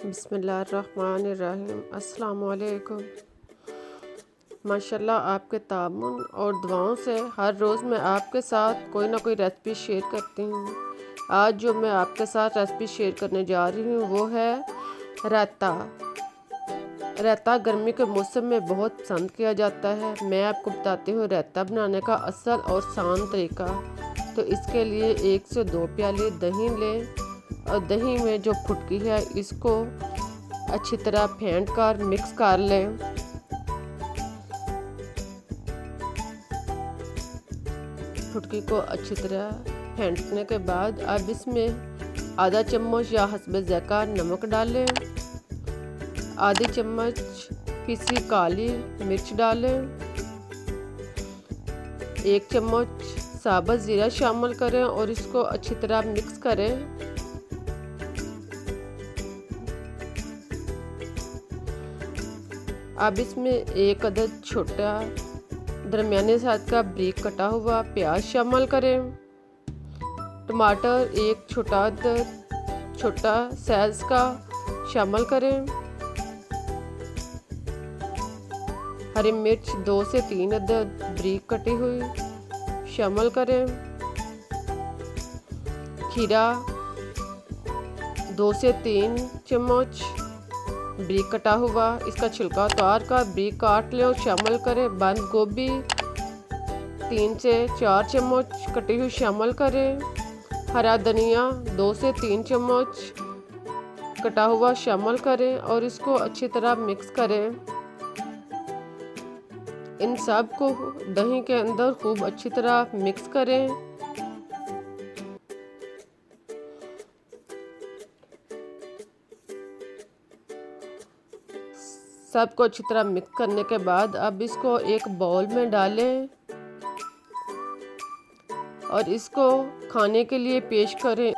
बिस्मिल्लाहिर्रहमानिर्रहीम। अस्सलामु अलैकुम। माशाल्लाह आपके तामुन और दुआओं से हर रोज़ मैं आपके साथ कोई ना कोई रेसिपी शेयर करती हूँ। आज जो मैं आपके साथ रेसिपी शेयर करने जा रही हूँ वो है रायता। रायता गर्मी के मौसम में बहुत पसंद किया जाता है। मैं आपको बताती हूँ रायता बनाने का असल और आसान तरीका। तो इसके लिए 1 से 2 प्याले दही लें और दही में जो फुटकी है इसको अच्छी तरह फेंट कर मिक्स कर लें। फुटकी को अच्छी तरह फेंटने के बाद अब इसमें आधा चम्मच या हस्बे ज़ायका नमक डालें, आधी चम्मच पिसी काली मिर्च डालें, 1 चम्मच साबुत ज़ीरा शामिल करें और इसको अच्छी तरह मिक्स करें। अब इसमें 1 अदद छोटा दरमियाने साइज का बारीक कटा हुआ प्याज शामिल करें, टमाटर 1 छोटा साइज का शामिल करें, हरी मिर्च 2 से 3 अदद बारीक कटी हुई शामिल करें, खीरा 2 से 3 चम्मच बारीक कटा हुआ इसका छिलका उतार कर बारीक काट लें और शामिल करें। बंद गोभी 3 से 4 चम्मच कटी हुई शामिल करें, हरा धनिया 2 से 3 चम्मच कटा हुआ शामिल करें और इसको अच्छी तरह मिक्स करें। इन सब को दही के अंदर खूब अच्छी तरह मिक्स करें। सबको अच्छी तरह मिक्स करने के बाद अब इसको एक बाउल में डालें और इसको खाने के लिए पेश करें।